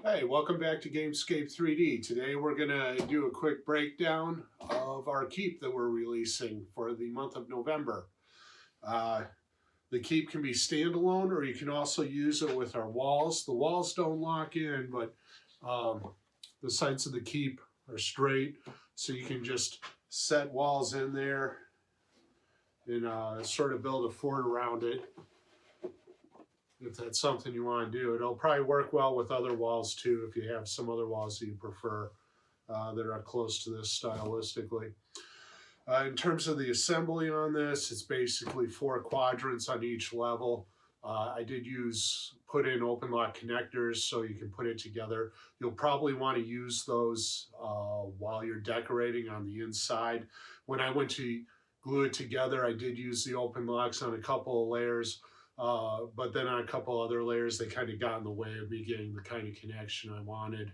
Hey, welcome back to GameScape3D. Today we're going to do a quick breakdown of our keep that we're releasing for the month of November. The keep can be standalone, or you can also use it with our walls. The walls don't lock in, but the sides of the keep are straight, so you can just set walls in there and sort of build a fort around it. If that's something you want to do, it'll probably work well with other walls too, if you have some other walls that you prefer that are close to this stylistically. In terms of the assembly on this, it's basically 4 quadrants on each level. I did put in open lock connectors so you can put it together. You'll probably want to use those while you're decorating on the inside. When I went to glue it together, I did use the open locks on a couple of layers. But then on a couple other layers, they kind of got in the way of me getting the kind of connection I wanted.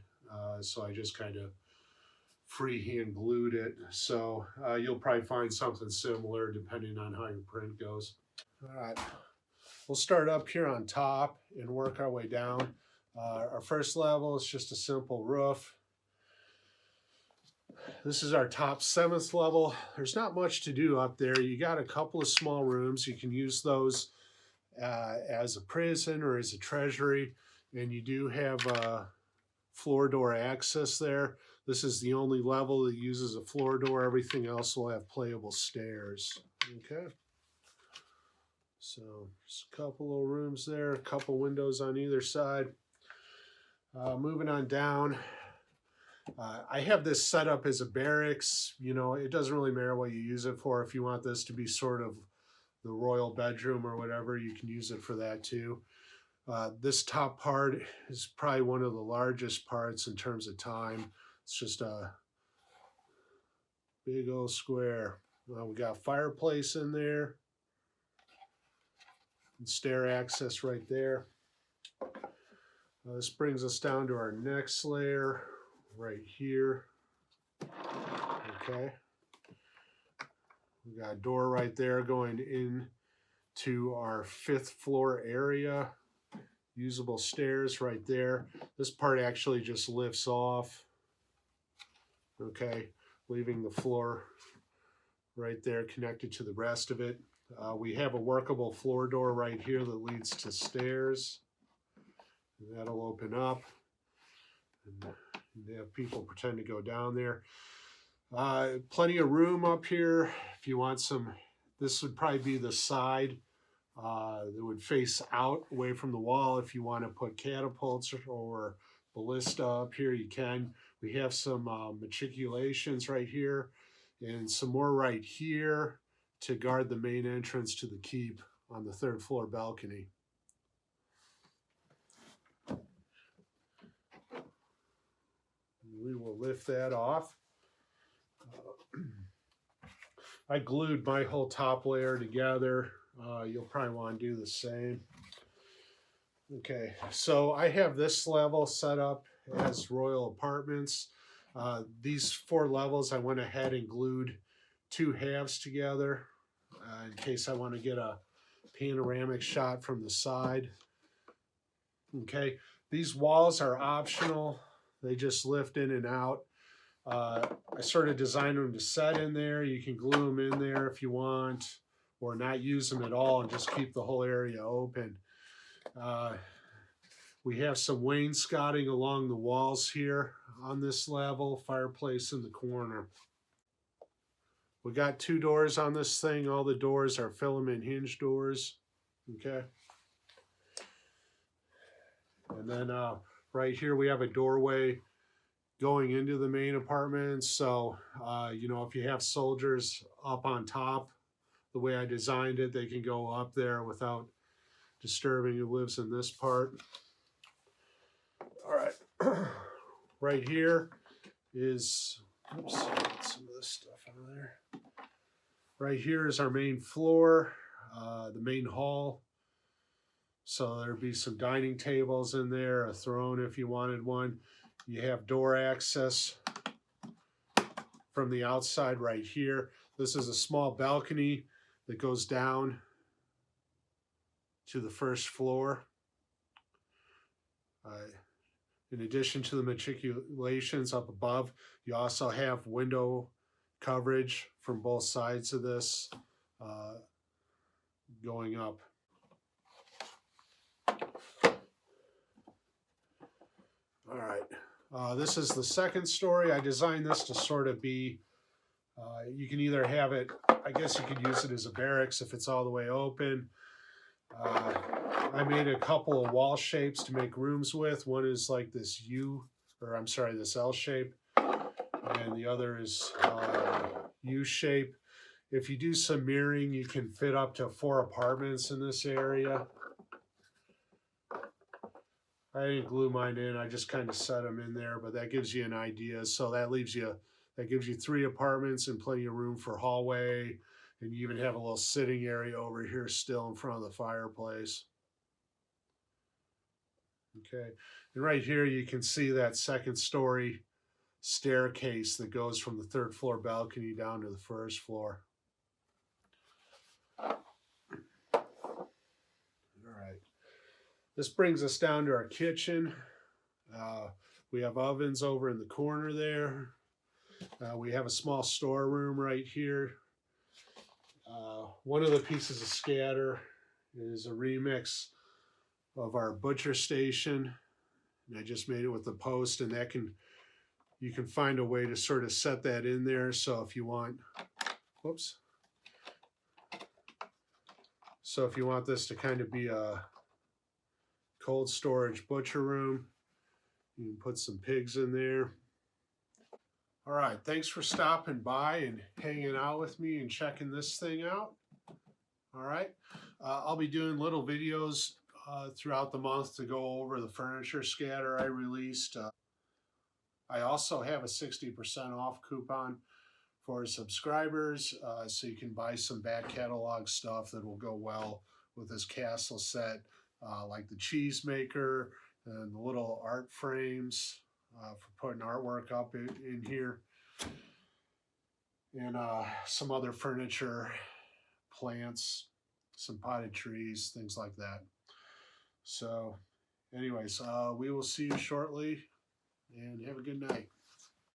So I just kind of freehand glued it. So you'll probably find something similar depending on how your print goes. All right, we'll start up here on top and work our way down. Our first level is just a simple roof. This is our top 7th level. There's not much to do up there. You got a couple of small rooms. You can use those as a prison or as a treasury, and you do have floor door access there. This is the only level that uses a floor door. Everything else will have playable stairs. Okay, so just a couple of rooms there, a couple windows on either side. Moving on down, I have this set up as a barracks. You know, it doesn't really matter what you use it for. If you want this to be sort of the royal bedroom or whatever, you can use it for that too. This top part is probably one of the largest parts in terms of time. It's just a big old square. We got fireplace in there and stair access right there. This brings us down to our next layer right here. Okay. We got a door right there going into our 5th floor area. Usable stairs right there. This part actually just lifts off. Okay, leaving the floor right there connected to the rest of it. We have a workable floor door right here that leads to stairs. And that'll open up. And they have people pretend to go down there. Plenty of room up here. If you want some, this would probably be the side that would face out away from the wall. If you want to put catapults or ballista up here, you can. We have some machicolations right here and some more right here to guard the main entrance to the keep on the 3rd floor balcony. We will lift that off. I glued my whole top layer together. You'll probably want to do the same. Okay, so I have this level set up as royal apartments. These 4 levels, I went ahead and glued 2 halves together in case I want to get a panoramic shot from the side. Okay, these walls are optional. They just lift in and out. I sort of designed them to set in there. You can glue them in there if you want, or not use them at all and just keep the whole area open. We have some wainscoting along the walls here on this level, fireplace in the corner. We got 2 doors on this thing. All the doors are filament hinge doors. Okay. And then right here we have a doorway going into the main apartment. So, you know, if you have soldiers up on top, the way I designed it, they can go up there without disturbing who lives in this part. All right. Right here is, oops, get some of this stuff out of there. Right here is our main floor, the main hall. So there'd be some dining tables in there, a throne if you wanted one. You have door access from the outside right here. This is a small balcony that goes down to the 1st floor. In addition to the machicolations up above, you also have window coverage from both sides of this going up. All right, this is the second story. I designed this to sort of be, you can either have it, I guess you could use it as a barracks if it's all the way open. I made a couple of wall shapes to make rooms with. One is like this this L shape, and the other is U shape. If you do some mirroring, you can fit up to 4 apartments in this area. I didn't glue mine in, I just kind of set them in there, but that gives you an idea. So that gives you 3 apartments and plenty of room for hallway, and you even have a little sitting area over here still in front of the fireplace. Okay, and right here you can see that second story staircase that goes from the 3rd floor balcony down to the 1st floor. All right, this brings us down to our kitchen. We have ovens over in the corner there. We have a small storeroom right here. One of the pieces of scatter is a remix of our butcher station, and I just made it with the post, and you can find a way to sort of set that in there. So if you want, so if you want this to kind of be a cold storage butcher room, you can put some pigs in there. All right, thanks for stopping by and hanging out with me and checking this thing out. All right, I'll be doing little videos throughout the month to go over the furniture scatter I released. I also have a 60% off coupon for subscribers, so you can buy some back catalog stuff that will go well with this castle set, like the cheese maker and the little art frames for putting artwork up in here, and some other furniture, plants, some potted trees, things like that. So anyways, we will see you shortly, and have a good night.